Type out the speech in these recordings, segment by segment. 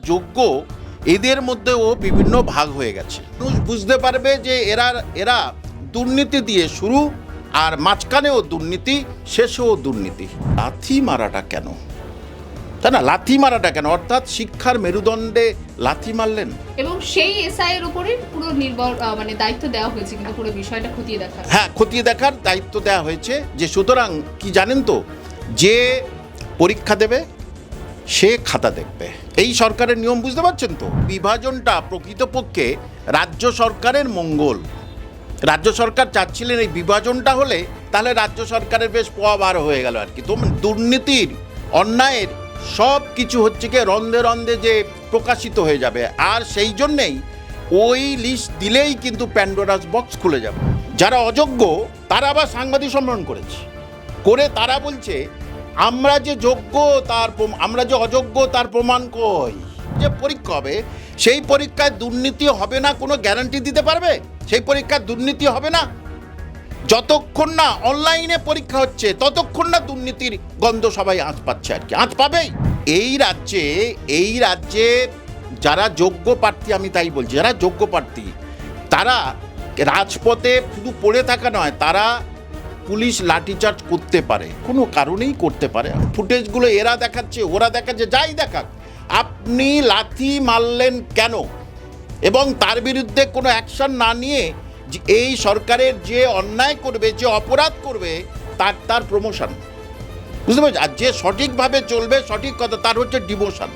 যোগ্য এদের মধ্যেও বিভিন্ন ভাগ হয়ে গেছে। মানুষ বুঝতে পারবে যে এরা দুর্নীতি দিয়ে শুরু, আর মাঝখানেও দুর্নীতি, শেষেও দুর্নীতি। লাথি মারাটা কেন, তাই না? লাথি মারাটা কেন, অর্থাৎ শিক্ষার মেরুদণ্ডে লাথি মারলেন এবং সেই এসআই এর উপরে পুরো নির্ভর দায়িত্ব দেওয়া হয়েছে, কিন্তু পুরো বিষয়টা খতিয়ে দেখার। হ্যাঁ, খতিয়ে দেখার দায়িত্ব দেওয়া হয়েছে। যে সুতরাং কি জানেন তো, যে পরীক্ষা দেবে সে খাতা দেখবে, এই সরকারের নিয়ম বুঝতে পারছেন তো। বিভাজনটা প্রকৃতপক্ষে রাজ্য সরকারের মঙ্গল। রাজ্য সরকার চাচ্ছিলেন এই বিভাজনটা হলে তাহলে রাজ্য সরকারের বেশ পোয়া বার হয়ে গেল আর কি। তো দুর্নীতির, অন্যায়ের সব কিছু হচ্ছে কি রন্ধে রন্ধে যে প্রকাশিত হয়ে যাবে, আর সেই জন্যেই ওই লিস্ট দিলেই কিন্তু প্যান্ডোরাস বক্স খুলে যাবে। যারা অযোগ্য তারা আবার সাংবাদিক সম্মেলন করে তারা বলছে আমরা যে যোগ্য আমরা যে অযোগ্য তার প্রমাণ কই। যে পরীক্ষা হবে সেই পরীক্ষায় দুর্নীতি হবে না কোনো গ্যারান্টি দিতে পারবে? সেই পরীক্ষায় দুর্নীতি হবে না যতক্ষণ না অনলাইনে পরীক্ষা হচ্ছে, ততক্ষণ না দুর্নীতির গন্ধ সবাই আঁচ পাচ্ছে আর কি, আঁচ পাবেই। এই রাজ্যে যারা যোগ্য প্রার্থী, আমি তাই বলছি, যারা যোগ্য প্রার্থী তারা রাজপথে শুধু পড়ে থাকা নয়, তারা পুলিশ লাঠিচার্জ করতে পারে, কোনো কারণেই করতে পারে। ফুটেজগুলো এরা দেখাচ্ছে, ওরা দেখাচ্ছে, যাই দেখাক, আপনি লাথি মারলেন কেন? এবং তার বিরুদ্ধে কোনো অ্যাকশন না নিয়ে এই সরকারের যে অন্যায় করবে, যে অপরাধ করবে, তার প্রমোশন, বুঝতে পারছি। আর যে সঠিকভাবে চলবে, সঠিক কথা, তার হচ্ছে ডিমোশন।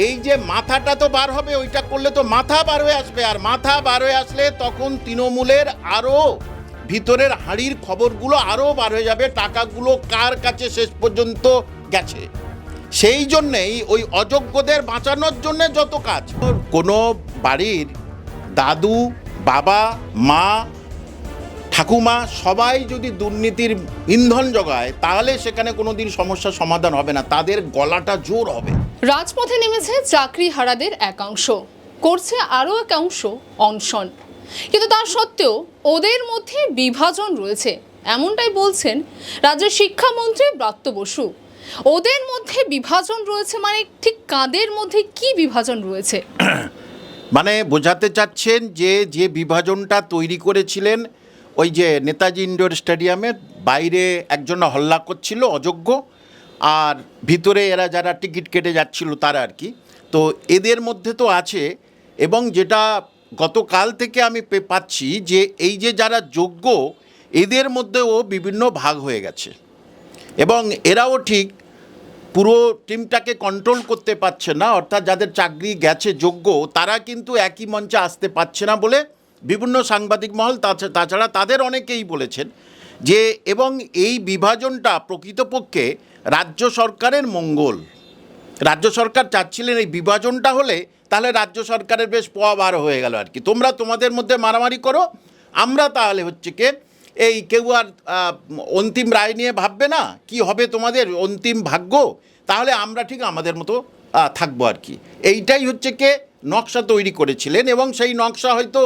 এই যে মাথাটা তো বার হবে, ওইটা করলে তো মাথা বার হয়ে আসবে, আর মাথা বার হয়ে আসলে তখন তৃণমূলের আরও ভিতরের হাঁড়ির খবরগুলো আরও বার হয়ে যাবে, টাকাগুলো কার কাছে শেষ পর্যন্ত গেছে। সেই জন্যেই ওই অযোগ্যদের বাঁচানোর জন্যে যত কাজ। কোনো বাড়ির দাদু, বাবা, মা, ঠাকুমা সবাই যদি দুর্নীতির ইন্ধন জোগায়, তাহলে সেখানে কোনোদিন সমস্যার সমাধান হবে না, তাদের গলাটা জোর হবে। রাজপথে নেমেছে চাকরি হারাদের একাংশ, করছে আরও একাংশ অনশন, কিন্তু তা সত্ত্বেও ওদের মধ্যে বিভাজন রয়েছে, এমনটাই বলছেন রাজ্যের শিক্ষামন্ত্রী ব্রাত্য বসু। ওদের মধ্যে বিভাজন রয়েছে মানে ঠিক কাদের মধ্যে কি বিভাজন রয়েছে? মানে বোঝাতে চাচ্ছেন যে বিভাজনটা তৈরি করেছিলেন ওই যে নেতাজি ইন্ডোর স্টেডিয়ামের বাইরে একজন হল্লা করছিল অযোগ্য, আর ভিতরে এরা যারা টিকিট কেটে যাচ্ছিল তারা আর কি। তো এদের মধ্যে তো আছে, এবং যেটা গতকাল থেকে আমি পাচ্ছি যে এই যে যারা যোগ্য এদের মধ্যেও বিভিন্ন ভাগ হয়ে গেছে, এবং এরাও ঠিক পুরো টিমটাকে কন্ট্রোল করতে পারছে না। অর্থাৎ যাদের চাকরি গেছে যোগ্য, তারা কিন্তু একই মঞ্চে আসতে পারছে না বলে বিভিন্ন সাংবাদিক মহল, তাছাড়া তাদের অনেকেই বলেছেন যে, এবং এই বিভাজনটা প্রকৃতপক্ষে রাজ্য সরকারের মঙ্গল। রাজ্য সরকার চাচ্ছিলেন এই বিভাজনটা হলে তাহলে রাজ্য সরকারের বেশ পোয়া বার হয়ে গেল আর কি। তোমরা তোমাদের মধ্যে মারামারি করো, আমরা তাহলে হচ্ছে কে এই কেউ আর অন্তিম রায় নিয়ে ভাববে না, কি হবে তোমাদের অন্তিম ভাগ্য, তাহলে আমরা ঠিক আমাদের মতো থাকবো আর কি। এইটাই হচ্ছে কে নকশা তৈরি করেছিলেন, এবং সেই নকশা হয়তো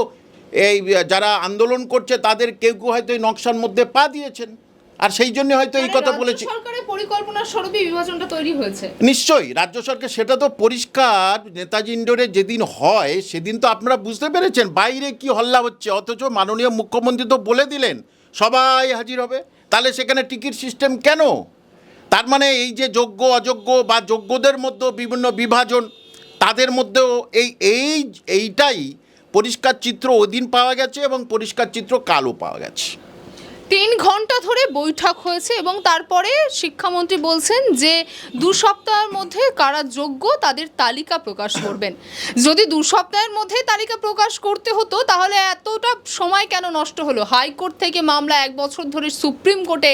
এই যারা আন্দোলন করছে তাদের কেউ কেউ হয়তো এই নকশার মধ্যে পা দিয়েছেন, আর সেই জন্য হয়তো এই কথা বলেছি। সরকারের পরিকল্পনার স্বরূপই বিভাজনটা তৈরি হয়েছে। নিশ্চয়ই রাজ্য সরকার, সেটা তো পরিষ্কার। নেতাজি ইন্ডোরে যেদিন হয় সেদিন তো আপনারা বুঝতে পেরেছেন বাইরে কি হল্লা হচ্ছে, অথচ মাননীয় মুখ্যমন্ত্রী তো বলে দিলেন সবাই হাজির হবে, তাহলে সেখানে টিকিট সিস্টেম কেন? তার মানে এই যে যোগ্য অযোগ্য বা যোগ্যদের মধ্যেও বিভিন্ন বিভাজন, তাদের মধ্যেও এইটাই পরিষ্কার চিত্র ওদিন পাওয়া গেছে, এবং পরিষ্কার চিত্র কালও পাওয়া গেছে। 3 ঘন্টা ধরে বৈঠক হয়েছে, এবং তারপরে শিক্ষামন্ত্রী বলছেন যে 2 সপ্তাহের মধ্যে কারা যোগ্য তাদের তালিকা প্রকাশ করবেন। যদি 2 সপ্তাহের মধ্যে তালিকা প্রকাশ করতে হতো তাহলে এতটা সময় কেন নষ্ট হলো? হাইকোর্ট থেকে মামলা 1 বছর ধরে সুপ্রিম কোর্টে,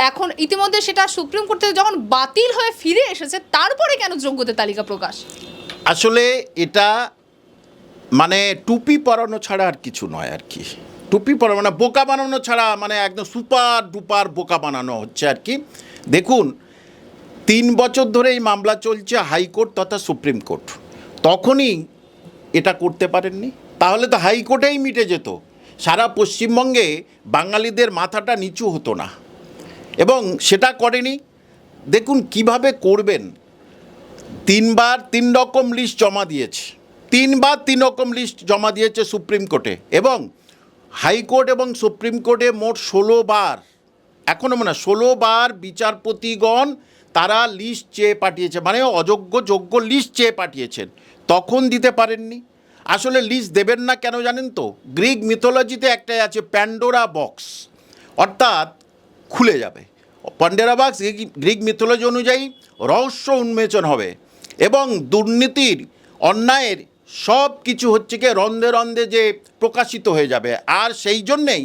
এখন ইতিমধ্যে সেটা সুপ্রিম কোর্ট থেকে যখন বাতিল হয়ে ফিরে এসেছে, তারপরে কেন যোগ্যদের তালিকা প্রকাশ? আসলে এটা মানে টুপি পরানো ছাড়া আর কিছু নয় আর কি। টুপি পরা মানে বোকা বানানো ছাড়া, মানে একদম সুপার ডুপার বোকা বানানো হচ্ছে আর কি। দেখুন, 3 বছর ধরে এই মামলা চলছে হাইকোর্ট তথা সুপ্রিম কোর্ট, তখনই এটা করতে পারেননি, তাহলে তো হাইকোর্টেই মিটে যেত, সারা পশ্চিমবঙ্গে বাঙালিদের মাথাটা নিচু হতো না, এবং সেটা করেনি। দেখুন কিভাবে করবেন, তিনবার তিন রকম লিস্ট জমা দিয়েছে, তিনবার তিন রকম লিস্ট জমা দিয়েছে সুপ্রিম কোর্টে, এবং হাইকোর্ট এবং সুপ্রিম কোর্টে মোট 16বার, এখনও মনে হয় 16বার বিচারপতিগণ তারা লিস্ট চেয়ে পাঠিয়েছে, মানে অযোগ্য যোগ্য লিস্ট চেয়ে পাঠিয়েছেন, তখন দিতে পারেননি। আসলে লিস্ট দেবেন না কেন জানেন তো? গ্রিক মিথোলজিতে একটাই আছে, প্যান্ডোরা বক্স, অর্থাৎ খুলে যাবে। প্যান্ডোরা বক্স গ্রিক মিথোলজি অনুযায়ী রহস্য উন্মোচন হবে এবং দুর্নীতির অন্যায়ের সব কিছু হচ্ছে কি রন্ধে রন্ধে যে প্রকাশিত হয়ে যাবে, আর সেই জন্যেই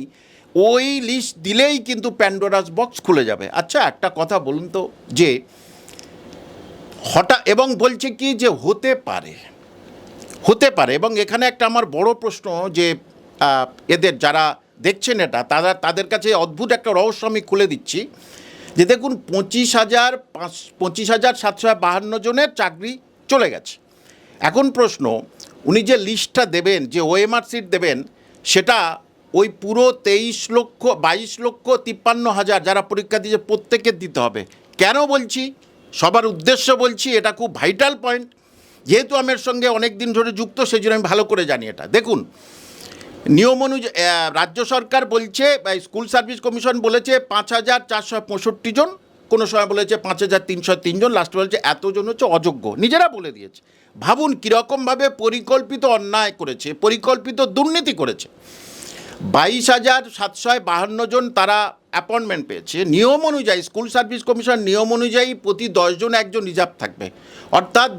ওই লিস্ট দিলেই কিন্তু প্যান্ডোরাস বক্স খুলে যাবে। আচ্ছা একটা কথা বলুন তো, যে হঠাৎ, এবং বলছে কি যে হতে পারে, এবং এখানে একটা আমার বড় প্রশ্ন যে এদের যারা দেখছেন এটা, তাদের কাছে অদ্ভুত একটা রহস্য আমি খুলে দিচ্ছি, যে দেখুন 25,752 জনের চাকরি চলে গেছে। এখন প্রশ্ন, উনি যে লিস্টটা দেবেন, যে ওএমআর সিট দেবেন, সেটা ওই পুরো 22,53,53,000 যারা পরীক্ষা দিয়েছে প্রত্যেকের দিতে হবে। কেন বলছি, সবার উদ্দেশ্য বলছি, এটা খুব ভাইটাল পয়েন্ট, যেহেতু আমি এর সঙ্গে অনেক দিন ধরে যুক্ত, সেই জন্য আমি ভালো করে জানি এটা। দেখুন নিয়ম অনুযায়ী রাজ্য সরকার বলছে, স্কুল সার্ভিস কমিশন বলেছে 5,465 জন, কোনো সময় বলেছে 5,303 জন, লাস্ট বলেছে এতজন হচ্ছে অযোগ্য, নিজেরা বলে দিয়েছে। ভাবুন কীরকমভাবে পরিকল্পিত অন্যায় করেছে, পরিকল্পিত দুর্নীতি করেছে। 22,752 জন তারা অ্যাপয়েন্টমেন্ট পেয়েছে। নিয়ম অনুযায়ী স্কুল সার্ভিস কমিশন নিয়ম অনুযায়ী প্রতি 10 জন একজন রিজার্ভ থাকবে, অর্থাৎ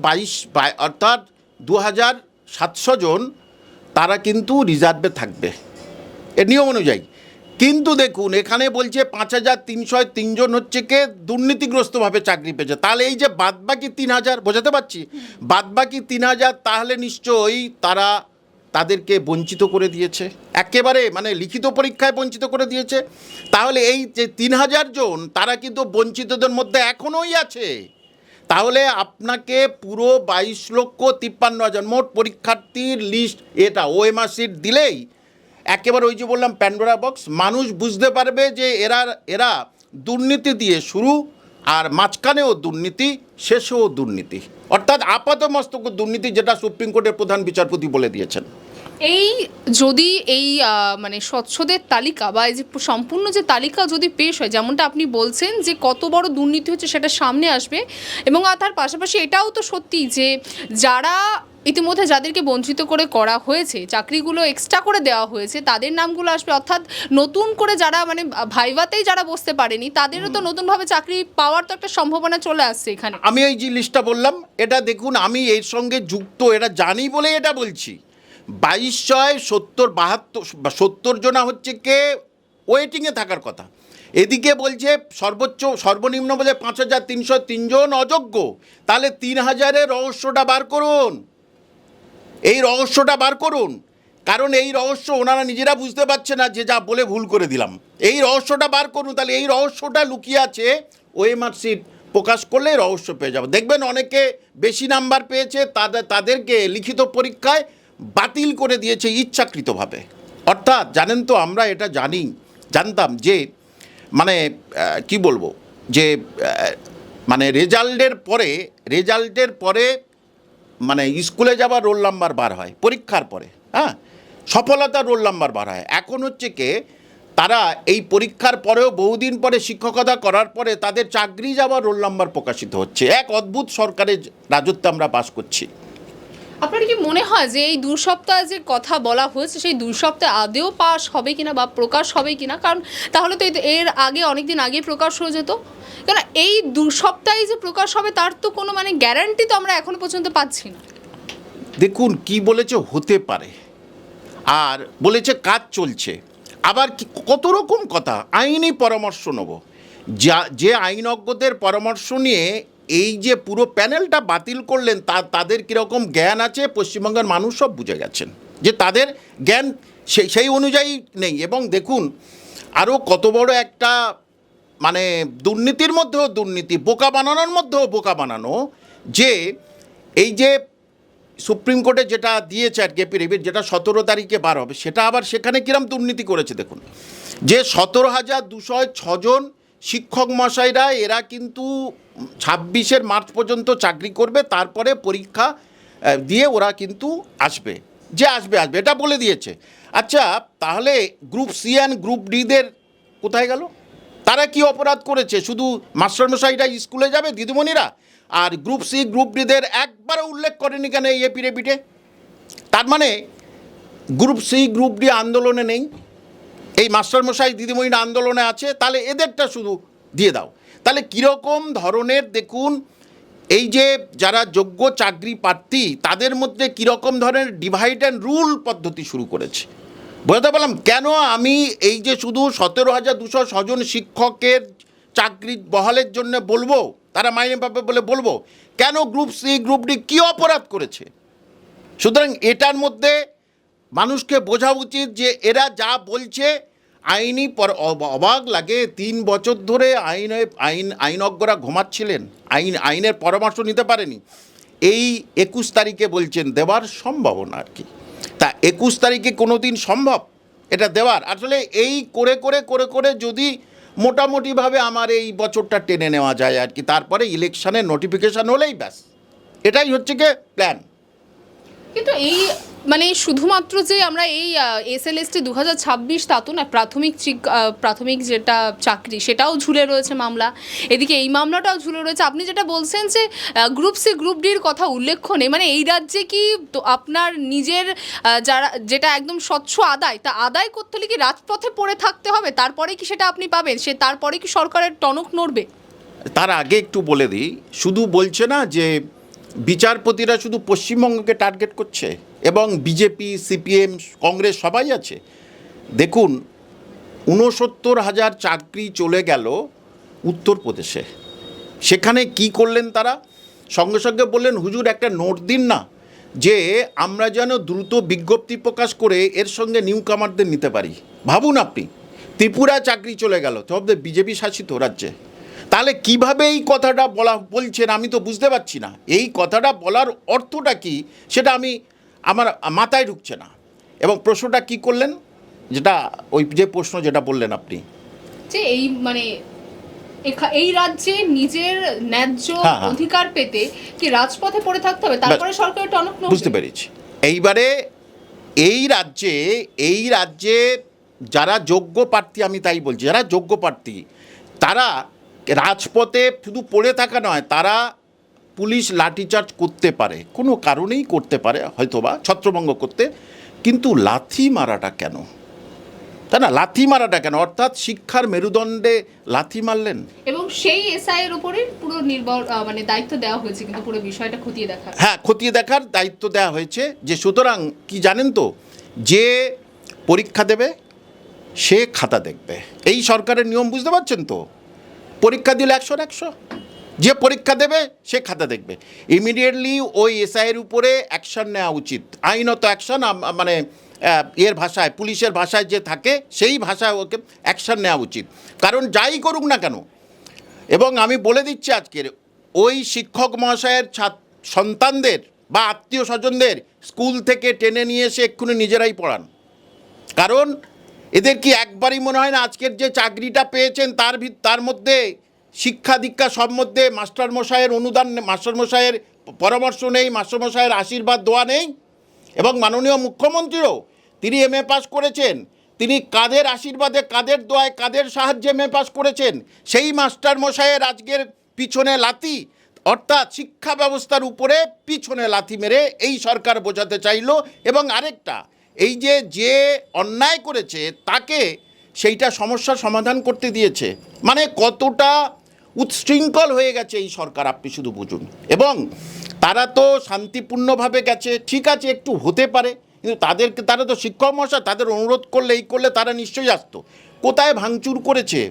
2,700 জন তারা কিন্তু রিজার্ভে থাকবে এর নিয়ম অনুযায়ী। কিন্তু দেখুন এখানে বলছে 5,303 জন হচ্ছে কে দুর্নীতিগ্রস্তভাবে চাকরি পেয়েছে। তাহলে এই যে বাদবাকি 3,000, বোঝাতে পারছি, বাদবাকি 3,000 তাহলে নিশ্চয়ই তাদেরকে বঞ্চিত করে দিয়েছে, একেবারে মানে লিখিত পরীক্ষায় বঞ্চিত করে দিয়েছে। তাহলে এই যে 3,000 জন তারা কিন্তু বঞ্চিতদের মধ্যে এখনোই আছে। তাহলে আপনাকে পুরো 22,53,000 মোট পরীক্ষার্থীর লিস্ট, এটা ওএমআর সিট দিলেই একেবারে ওই যে বললাম প্যান্ডোরা বক্স, মানুষ বুঝতে পারবে যে এরা দুর্নীতি দিয়ে শুরু, আর মাঝখানেও দুর্নীতি, শেষেও দুর্নীতি, অর্থাৎ আপাতমস্তক দুর্নীতি, যেটা সুপ্রিম কোর্টের প্রধান বিচারপতি বলে দিয়েছেন। এই যদি এই মানে স্বচ্ছদের তালিকা বা এই যে সম্পূর্ণ যে তালিকা যদি পেশ হয়, যেমনটা আপনি বলছেন যে কত বড় দুর্নীতি হচ্ছে সেটা সামনে আসবে, এবং তার পাশাপাশি এটাও তো সত্যি যে যারা ইতিমধ্যে যাদেরকে বঞ্চিত করে করা হয়েছে, চাকরিগুলো এক্সট্রা করে দেওয়া হয়েছে, তাদের নামগুলো আসবে, অর্থাৎ নতুন করে যারা মানে ভাইভাতেই যারা বসতে পারেনি তাদেরও তো নতুনভাবে চাকরি পাওয়ার তো একটা সম্ভাবনা চলে আসছে এখানে। আমি এই যে লিস্টটা বললাম, এটা দেখুন আমি এর সঙ্গে যুক্ত, এটা জানি বলে এটা বলছি। 2,272 জনা হচ্ছে কে ওয়েটিংয়ে থাকার কথা, এদিকে বলছে সর্বনিম্ন বলে 5,303 জন অযোগ্য। তাহলে 3,000-এর রহস্যটা বার করুন, এই রহস্যটা বার করুন, কারণ এই রহস্য ওনারা নিজেরা বুঝতে পারছে না, যে যা বলে ভুল করে দিলাম। এই রহস্যটা বার করুন, তাহলে এই রহস্যটা লুকিয়ে আছে, ওএমআর সিট প্রকাশ করলে রহস্য পেয়ে যাবে। দেখবেন অনেকে বেশি নাম্বার পেয়েছে, তাদেরকে লিখিত পরীক্ষায় বাতিল করে দিয়েছে ইচ্ছাকৃতভাবে। অর্থাৎ জানেন তো, আমরা এটা জানতাম যে মানে কি বলবো, যে মানে রেজাল্টের পরে মানে স্কুলে যাবার রোল নাম্বার বার হয়, পরীক্ষার পরে, হ্যাঁ, সফলতার রোল নাম্বার বার হয়। এখন হচ্ছে কি তারা এই পরীক্ষার পরেও বহুদিন পরে শিক্ষকতা করার পরে তাদের চাকরি যাওয়ার রোল নাম্বার প্রকাশিত হচ্ছে। এক অদ্ভুত সরকারের রাজত্বে আমরা বাস করছি। আপনার কি মনে হয় যে এই 2 সপ্তাহ যে কথা বলা হয়েছে, সেই 2 সপ্তাহে আদেও পাস হবে কিনা বা প্রকাশ হবে কিনা? কারণ তাহলে তো এর আগে অনেক দিন আগে প্রকাশ হয়ে যেত। কারণ এই 2 সপ্তাহে যে প্রকাশ হবে তার তো কোনো মানে গ্যারান্টি তো আমরা এখনো পর্যন্ত পাচ্ছি না। দেখুন কি বলেছে, হতে পারে, আর বলেছে কাজ চলছে, আবার কত রকম কথা। আইনি পরামর্শ নেব, যে আইনজ্ঞদের পরামর্শ নিয়ে এই যে পুরো প্যানেলটা বাতিল করলেন, তাদের কীরকম জ্ঞান আছে পশ্চিমবঙ্গের মানুষ সব বুঝে গেছেন, যে তাদের জ্ঞান সেই অনুযায়ী নেই। এবং দেখুন আরও কত বড় একটা মানে দুর্নীতির মধ্যেও দুর্নীতি, বোকা বানানোর মধ্যেও বোকা বানানো, যে এই যে সুপ্রিম কোর্টে যেটা দিয়েছে আর কেপি রিভিট, যেটা 17 তারিখে বার হবে, সেটা আবার সেখানে কিরম দুর্নীতি করেছে দেখুন। যে 17,206 জন শিক্ষক মশাইরা, এরা কিন্তু 26 মার্চ পর্যন্ত চাকরি করবে, তারপরে পরীক্ষা দিয়ে ওরা কিন্তু আসবে, যে আসবে আসবে এটা বলে দিয়েছে। আচ্ছা, তাহলে গ্রুপ সি অ্যান্ড গ্রুপ ডিদের কোথায় গেল? তারা কি অপরাধ করেছে? শুধু মাস্টারমশাইরা স্কুলে যাবে, দিদিমণিরা, আর গ্রুপ সি গ্রুপ ডিদের একবারও উল্লেখ করেনি কেন এই এপিডেভিটে? তার মানে গ্রুপ সি গ্রুপ ডি আন্দোলনে নেই, এই মাস্টারমশাই দিদিমণিরা আন্দোলনে আছে, তাহলে এদেরটা শুধু দিয়ে দাও। তাহলে কীরকম ধরনের দেখুন, এই যে যারা যোগ্য চাকরি প্রার্থী তাদের মধ্যে কীরকম ধরনের ডিভাইড অ্যান্ড রুল পদ্ধতি শুরু করেছে। বোঝাতে পারলাম কেন আমি এই যে শুধু 17,200 জন শিক্ষকের চাকরি বহালের জন্য বলবো, তারা মাইনে পাবে বলে বলবো, কেন গ্রুপ সি গ্রুপ ডি কী অপরাধ করেছে? সুতরাং এটার মধ্যে মানুষকে বোঝা উচিত যে এরা যা বলছে আইনি অবাক লাগে। 3 বছর ধরে আইনজ্ঞরা ঘুমাচ্ছিলেন, আইনের পরামর্শ নিতে পারেনি। এই 21 তারিখে বলছেন দেওয়ার সম্ভাবনা আর কি। তা 21 তারিখে কোনো দিন সম্ভব এটা দেওয়ার? আসলে এই করে করে করে করে যদি মোটামুটিভাবে আমার এই বছরটা টেনে নেওয়া যায় আর কি, তারপরে ইলেকশনের নোটিফিকেশান হলেই ব্যাস, এটাই হচ্ছে কি প্ল্যান। কিন্তু এই মানে শুধুমাত্র যে আমরা এই এসএলএসটি 2026 তা তো না, প্রাথমিক যেটা চাকরি সেটাও ঝুলে রয়েছে মামলা, এদিকে এই মামলাটাও ঝুলে রয়েছে। আপনি যেটা বলছেন যে গ্রুপ সি গ্রুপ ডির কথা উল্লেখ নেই, মানে এই রাজ্যে কি তো আপনার নিজের যারা যেটা একদম স্বচ্ছ আদায়, তা আদায় করতে হলে কি রাজপথে পড়ে থাকতে হবে, তারপরে কি সেটা আপনি পাবেন? তারপরে কি সরকারের টনক নড়বে? তার আগে একটু বলে দিই, শুধু বলছে না যে বিচারপতিরা শুধু পশ্চিমবঙ্গকে টার্গেট করছে এবং বিজেপি সিপিএম কংগ্রেস সবাই আছে। দেখুন 69,000 চাকরি চলে গেল উত্তরপ্রদেশে, সেখানে কি করলেন তারা? সঙ্গে সঙ্গে বললেন হুজুর একটা নোট দিন না, যে আমরা যেন দ্রুত বিজ্ঞপ্তি প্রকাশ করে এর সঙ্গে নিউ কামারদের নিতে পারি। ভাবুন আপনি, ত্রিপুরা চাকরি চলে গেল, তবে বিজেপি শাসিত রাজ্যে। তাহলে কিভাবে এই কথাটা বলছেন আমি তো বুঝতে পারছি না। এই কথাটা বলার অর্থটা কি সেটা আমার মাথায় ঢুকছে না। এবং প্রশ্নটা কি করলেন, যেটা ওই যে প্রশ্ন যেটা বললেন আপনি, যে এই মানে এই রাজ্যে নিজের ন্যায্য অধিকার পেতে কি রাজপথে পড়ে থাকতে হবে, তারপরে সরকারের টনক নড়বে? বুঝতে পেরেছি। এইবারে এই রাজ্যে যারা যোগ্য প্রার্থী, আমি তাই বলছি, যারা যোগ্য প্রার্থী তারা রাজপথে শুধু পড়ে থাকা নয়, তারা পুলিশ লাঠিচার্জ করতে পারে, কোনো কারণেই করতে পারে, হয়তোবা ছত্রভঙ্গ করতে, কিন্তু লাথি মারাটা কেন? তাই না, লাথি মারাটা কেন? অর্থাৎ শিক্ষার মেরুদণ্ডে লাথি মারলেন। এবং সেই এসআই এর উপরে পুরো মানে দায়িত্ব দেওয়া হয়েছে, কিন্তু পুরো বিষয়টা খতিয়ে দেখার, খতিয়ে দেখার দায়িত্ব দেওয়া হয়েছে। যে সুতরাং কি জানেন তো, যে পরীক্ষা দেবে সে খাতা দেখবে, এই সরকারের নিয়ম বুঝতে পারছেন তো। পরীক্ষা দিলে 100, যে পরীক্ষা দেবে সে খাতা দেখবে। ইমিডিয়েটলি ওই এসআইয়ের উপরে অ্যাকশন নেওয়া উচিত, আইনত অ্যাকশন, মানে এর ভাষায়, পুলিশের ভাষায় যে থাকে সেই ভাষায় ওকে অ্যাকশন নেওয়া উচিত, কারণ যাই করুক না কেন। এবং আমি বলে দিচ্ছি আজকের, ওই শিক্ষক মহাশয়ের সন্তানদের বা আত্মীয় স্বজনদের স্কুল থেকে টেনে নিয়ে এসে এক্ষুনি নিজেরাই পড়ান। কারণ এদের কি একবারই মনে হয় না আজকের যে চাকরিটা পেয়েছেন তার মধ্যে শিক্ষা দীক্ষা সব মধ্যে মাস্টারমশাইয়ের অনুদান, মাস্টারমশাইয়ের পরামর্শ নেই, মাস্টারমশাইয়ের আশীর্বাদ দোয়া নেই? এবং মাননীয় মুখ্যমন্ত্রীও তিনি এমএ পাস করেছেন, তিনি কাদের আশীর্বাদে, কাদের দোয়ায়, কাদের সাহায্যে এমএ পাস করেছেন? সেই মাস্টারমশাইয়ের আজকের পিছনে লাথি, অর্থাৎ শিক্ষা ব্যবস্থার উপরে পিছনে লাথি মেরে এই সরকার বোঝাতে চাইল। এবং আরেকটা, এই যে অন্যায় করেছে তাকে সেইটা সমস্যার সমাধান করতে দিয়েছে, মানে কতটা উচ্ছৃঙ্খল হয়ে গেছে এই সরকার আপনি শুধু বুঝুন। এবং তারা তো শান্তিপূর্ণভাবে গেছে, ঠিক আছে একটু হতে পারে, কিন্তু তারা তো শিক্ষক মহাশয়, তাদের অনুরোধ করলে এই করলে তারা নিশ্চয়ই আসতো। কোথায় ভাঙচুর করেছে?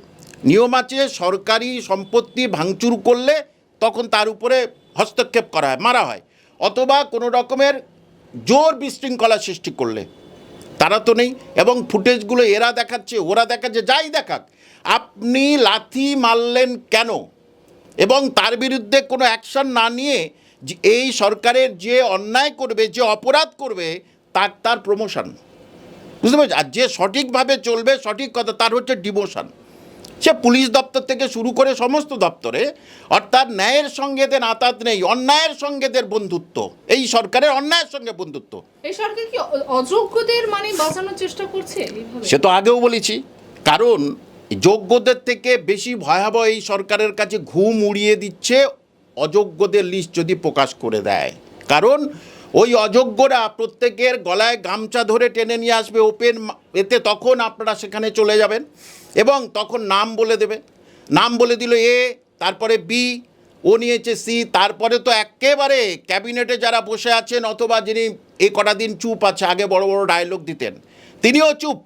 নিয়ম আছে, সরকারি সম্পত্তি ভাঙচুর করলে তখন তার উপরে হস্তক্ষেপ করা হয়, মারা হয়, অথবা কোনো রকমের জোর বিশৃঙ্খলা সৃষ্টি করলে। তারা তো নেই। এবং ফুটেজগুলো এরা দেখাচ্ছে, ওরা দেখাচ্ছে, যাই দেখাক, আপনি লাথি মারলেন কেন? এবং তার বিরুদ্ধে কোনো অ্যাকশন না নিয়ে এই সরকারের যে অন্যায় করবে, যে অপরাধ করবে, তার প্রমোশন, বুঝতে পারছি। আর যে সঠিকভাবে চলবে, সঠিক কথা, তার হচ্ছে ডিমোশন। সে পুলিশ দপ্তর থেকে শুরু করে সমস্ত দপ্তরে, অর্থাৎ ন্যায়ের সঙ্গে এদের আতাত নেই, অন্যায়ের সঙ্গে এদের বন্ধুত্ব, এই সরকারের অন্যায়ের সঙ্গে বন্ধুত্ব। এই সরকার কি অযোগ্যদের মানে বাঁচানোর চেষ্টা করছে এইভাবে? সে তো আগেও বলেছি, কারণ যোগ্যদের থেকে বেশি ভয়াবহ এই সরকারের কাছে ঘুম উড়িয়ে দিচ্ছে অযোগ্যদের লিস্ট যদি প্রকাশ করে দেয়। কারণ ওই অযোগ্যরা প্রত্যেকের গলায় গামছা ধরে টেনে নিয়ে আসবে ওপেন এতে, তখন আপনারা সেখানে চলে যাবেন এবং তখন নাম বলে দেবে। নাম বলে দিল এ, তারপরে বি, ও নিয়েছে সি, তারপরে তো একেবারে ক্যাবিনেটে যারা বসে আছেন অথবা যিনি এই কটা দিন চুপ আছে, আগে বড় বড় ডায়লগ দিতেন, তিনিও চুপ।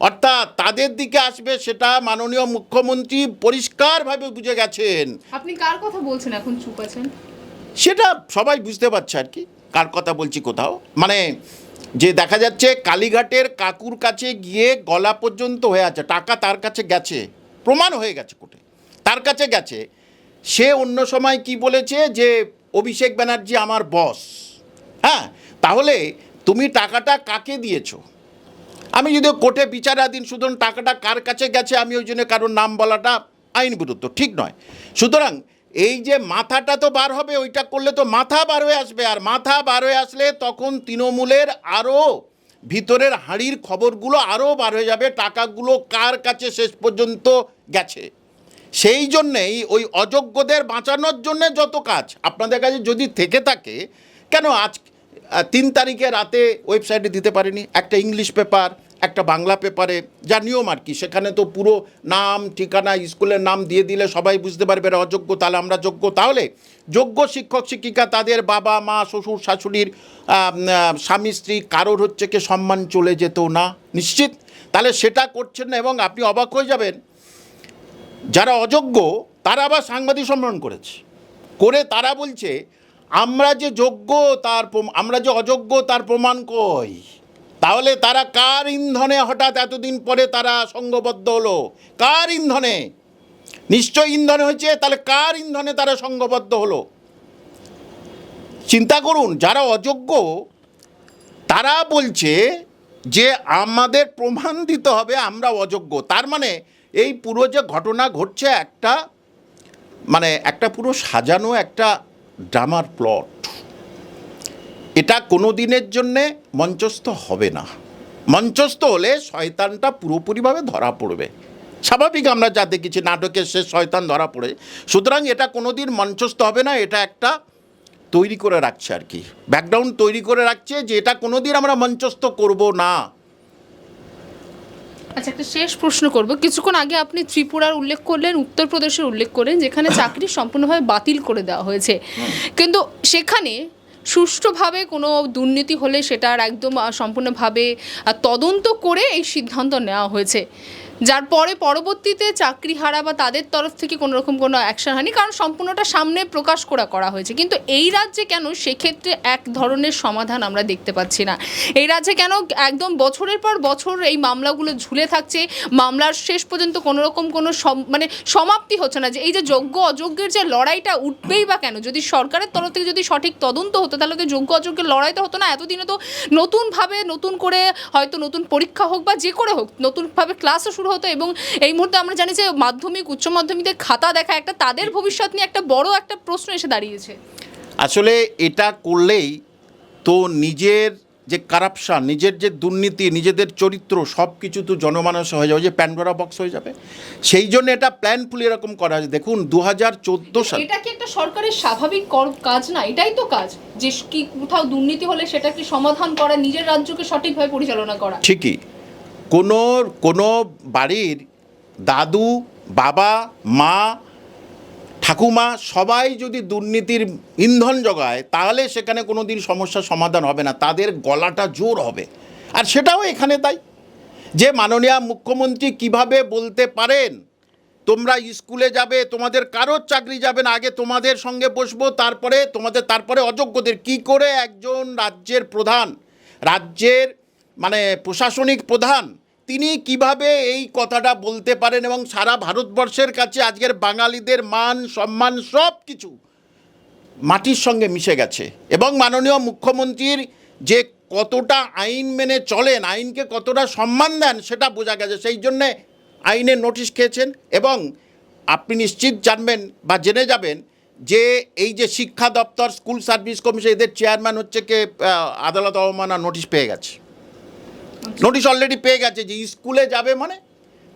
অর্থাৎ তাদের দিকে আসবে, সেটা মাননীয় মুখ্যমন্ত্রী পরিষ্কারভাবে বুঝে গেছেন। আপনি কার কথা বলছেন এখন চুপ আছেন? সেটা সবাই বুঝতে পারছে আর কি কার কথা বলছি। কোথাও মানে যে দেখা যাচ্ছে কালীঘাটের কাকুর কাছে গিয়ে গলা পর্যন্ত হয়ে আছে, টাকা তার কাছে গেছে, প্রমাণ হয়ে গেছে কোর্টে, তার কাছে গেছে। সে অন্য সময় কি বলেছে যে অভিষেক ব্যানার্জি আমার বস। হ্যাঁ, তাহলে তুমি টাকাটা কাকে দিয়েছো? আমি যদি কোর্টে বিচারাধীন, সুতরাং টাকাটা কার কাছে গেছে আমি ওই জন্য কারোর নাম বলাটা আইন বিরুদ্ধ, ঠিক নয়। সুতরাং এই যে মাথাটা তো বার হবে, ওইটা করলে তো মাথা বার হয়ে আসবে, আর মাথা বার হয়ে আসলে তখন তৃণমূলের আরও ভিতরের হাঁড়ির খবরগুলো আরও বার হয়ে যাবে, টাকাগুলো কার কাছে শেষ পর্যন্ত গেছে। সেই জন্যেই ওই অযোগ্যদের বাঁচানোর জন্যে যত কাজ আপনাদের কাছে যদি থেকে থাকে, কেন আজ 3 তারিখে রাতে ওয়েবসাইটে দিতে পারেনি? একটা ইংলিশ পেপার, একটা বাংলা পেপারে, যা নিয়ম আর কি, সেখানে তো পুরো নাম ঠিকানা স্কুলের নাম দিয়ে দিলে সবাই বুঝতে পারবে এরা অযোগ্য, তাহলে আমরা যোগ্য। তাহলে যোগ্য শিক্ষক শিক্ষিকা, তাদের বাবা মা শ্বশুর শাশুড়ির স্বামী স্ত্রী কারোর হচ্ছে কি সম্মান চলে যেত না নিশ্চিত। তাহলে সেটা করছেন না, এবং আপনি অবাক হয়ে যাবেন যারা অযোগ্য তারা আবার সাংবাদিক সম্মেলন করেছে, করে তারা বলছে আমরা যে যোগ্য আমরা যে অযোগ্য তার প্রমাণ কই। তাহলে তারা কার ইন্ধনে হঠাৎ এতদিন পরে তারা সংঘবদ্ধ হলো? কার ইন্ধনে? নিশ্চয় ইন্ধনে হয়েছে, তাহলে কার ইন্ধনে তারা সংঘবদ্ধ হলো? চিন্তা করুন, যারা অযোগ্য তারা বলছে যে আমাদের প্রমাণ দিতে হবে আমরা অযোগ্য। তার মানে এই পুরো যে ঘটনা ঘটছে একটা পুরো সাজানো একটা ড্রামার প্লট। এটা কোনো দিনের জন্যে মঞ্চস্থ হবে না। মঞ্চস্থ হলে শয়তানটা পুরোপুরিভাবে ধরা পড়বে। স্বাভাবিক, আমরা যা দেখেছি নাটকের শেষ শয়তান ধরা পড়ে। সুতরাং এটা কোনো দিন মঞ্চস্থ হবে না, এটা একটা তৈরি করে রাখছে আর কি, ব্যাকগ্রাউন্ড তৈরি করে রাখছে যে এটা কোনো দিন আমরা মঞ্চস্থ করব না। আচ্ছা, একটা শেষ প্রশ্ন করব। কিছুক্ষণ আগে আপনি ত্রিপুরার উল্লেখ করলেন, উত্তরপ্রদেশের উল্লেখ করলেন, যেখানে চাকরি সম্পূর্ণভাবে বাতিল করে দেওয়া হয়েছে, কিন্তু সেখানে সুষ্ঠুভাবে কোনো দুর্নীতি হলে সেটার একদম সম্পূর্ণভাবে তদন্ত করে এই সিদ্ধান্ত নেওয়া হয়েছে, যার পরবর্তীতে চাকরি হারা বা তাদের তরফ থেকে কোনো রকম কোনো অ্যাকশন হয়নি, কারণ সম্পূর্ণটা সামনে প্রকাশ করা হয়েছে। কিন্তু এই রাজ্যে কেন সেক্ষেত্রে এক ধরনের সমাধান আমরা দেখতে পাচ্ছি না? এই রাজ্যে কেন একদম বছরের পর বছর এই মামলাগুলো ঝুলে থাকছে, মামলার শেষ পর্যন্ত কোনো রকম কোনো সমাপ্তি হচ্ছে না? যে এই যে যোগ্য অযোগ্যের যে লড়াইটা উঠবেই বা কেন? যদি সরকারের তরফ থেকে যদি সঠিক তদন্ত হতো তাহলে তো যোগ্য অযোগ্যের লড়াইটা হতো না। এতদিনে তো নতুনভাবে নতুন করে হয়তো নতুন পরীক্ষা হোক বা যে করে হোক নতুনভাবে ক্লাসও শুরু হতো, এবং এই মুহূর্তে আমরা জানি যে মাধ্যমিক উচ্চ মাধ্যমিকের খাতা দেখা একটা তাদের ভবিষ্যৎ নিয়ে একটা বড় একটা প্রশ্ন এসে দাঁড়িয়েছে। আসলে এটা করলেই তো নিজের যে কারাপশন, নিজের যে দুর্নীতি, নিজেদের চরিত্র সব কিছু তো জনমানসে হয়ে যাবে, যে প্যান্ডোরা বক্স হয়ে যাবে। সেই জন্য এটা প্ল্যানফুলি এরকম করা হয়েছে। দেখুন 2014 সাল, এটা কি একটা সরকারের স্বাভাবিক কাজ না? এটাই তো কাজ, যে কি কোথাও দুর্নীতি হলে সেটাকে সমাধান করা, নিজের রাজ্যকে সঠিকভাবে পরিচালনা করা। ঠিকই, কোনো বাড়ির দাদু, বাবা, মা, ঠাকুমা সবাই যদি দুর্নীতির ইন্ধন জোগায় তাহলে সেখানে কোনো দিন সমস্যার সমাধান হবে না, তাদের গলাটা জোর হবে। আর সেটাও এখানে তাই, যে মাননীয় মুখ্যমন্ত্রী কিভাবে বলতে পারেন তোমরা স্কুলে যাবে, তোমাদের কারোর চাকরি যাবে না, আগে তোমাদের সঙ্গে বসবো, তারপরে অযোগ্যদের। কি করে একজন রাজ্যের প্রধান, রাজ্যের প্রশাসনিক প্রধান, তিনি কিভাবে এই কথাটা বলতে পারেন? এবং সারা ভারতবর্ষের কাছে আজকের বাঙালিদের মান সম্মান সব কিছু মাটির সঙ্গে মিশে গেছে। এবং মাননীয় মুখ্যমন্ত্রীর যে কতটা আইন মেনে চলেন, আইনকে কতটা সম্মান দেন সেটা বোঝা গেছে। সেই জন্যে আইনের নোটিশ খেয়েছেন। এবং আপনি নিশ্চিত জানবেন বা জেনে যাবেন যে এই যে শিক্ষা দপ্তর, স্কুল সার্ভিস কমিশন, এদের চেয়ারম্যান হচ্ছে কে আদালত অবমাননা নোটিশ পেয়ে গেছে, নোটিশ অলরেডি পেয়ে গেছে যে স্কুলে যাবে মানে,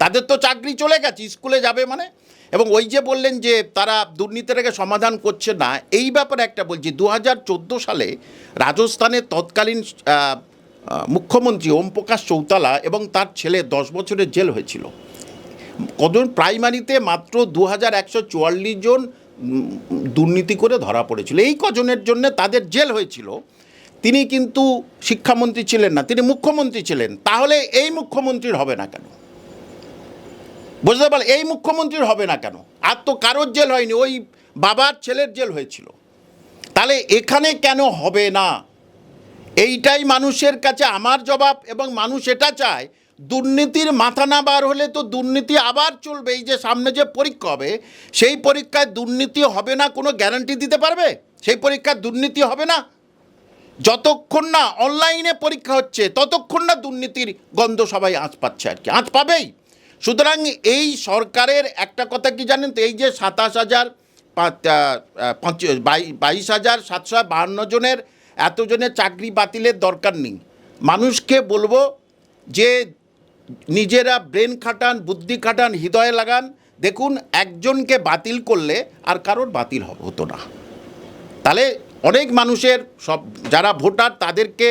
তাদের তো চাকরি চলে গেছে, স্কুলে যাবে মানে। এবং ওই যে বললেন যে তারা দুর্নীতিটাকে সমাধান করছে না, এই ব্যাপারে একটা বলছি, 2014 সালে রাজস্থানের তৎকালীন মুখ্যমন্ত্রী ওম প্রকাশ চৌতালা এবং তার ছেলে 10 বছরের জেল হয়েছিল। কজন প্রাইমারিতে মাত্র 2144 জন দুর্নীতি করে ধরা পড়েছিল, এই কজনের জন্য তাদের জেল হয়েছিল। তিনি কিন্তু শিক্ষামন্ত্রী ছিলেন না, তিনি মুখ্যমন্ত্রী ছিলেন। তাহলে এই মুখ্যমন্ত্রীর হবে না কেন? বুঝতে পারলেন, এই মুখ্যমন্ত্রীর হবে না কেন? আর তো কারোর জেল হয়নি, ওই বাবার ছেলের জেল হয়েছিল। তাহলে এখানে কেন হবে না? এইটাই মানুষের কাছে আমার জবাব। এবং মানুষ এটা চায়, দুর্নীতির মাথা না বার হলে তো দুর্নীতি আবার চলবে। এই যে সামনে যে পরীক্ষা হবে, সেই পরীক্ষায় দুর্নীতি হবে না কোনো গ্যারান্টি দিতে পারবে? সেই পরীক্ষায় দুর্নীতি হবে না যতক্ষণ না অনলাইনে পরীক্ষা হচ্ছে, ততক্ষণ না দুর্নীতির গন্ধ সবাই আঁচ পাচ্ছে, আর কি আঁচ পাবেই। সুতরাং এই সরকারের একটা কথা কি জানেন তো, এই যে 22,752 জনের এতজনের চাকরি বাতিলের দরকার নেই। মানুষকে বলবো যে নিজেরা ব্রেন খাটান, বুদ্ধি খাটান, হৃদয়ে লাগান। দেখুন, একজনকে বাতিল করলে আর কারোর বাতিল হতো না। তাহলে অনেক মানুষের, সব যারা ভোটার তাদেরকে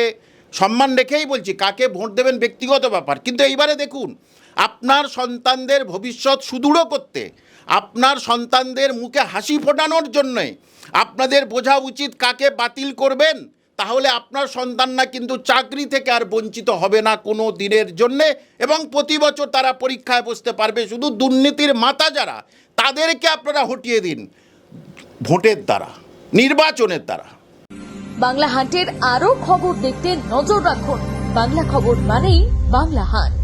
সম্মান রেখেই বলছি, কাকে ভোট দেবেন ব্যক্তিগত ব্যাপার, কিন্তু এইবারে দেখুন, আপনার সন্তানদের ভবিষ্যৎ সুদৃঢ় করতে, আপনার সন্তানদের মুখে হাসি ফোটানোর জন্যে আপনাদের বোঝা উচিত কাকে বাতিল করবেন। তাহলে আপনার সন্তানরা কিন্তু চাকরি থেকে আর বঞ্চিত হবে না কোনো দিনের জন্যে, এবং প্রতি বছর তারা পরীক্ষায় বসতে পারবে। শুধু দুর্নীতির মাথা যারা, তাদেরকে আপনারা হটিয়ে দিন ভোটের দ্বারা, নির্বাচনের দ্বারা। বাংলা হান্টের আরো খবর দেখতে নজর রাখুন। বাংলা খবর মানেই বাংলা হান্ট।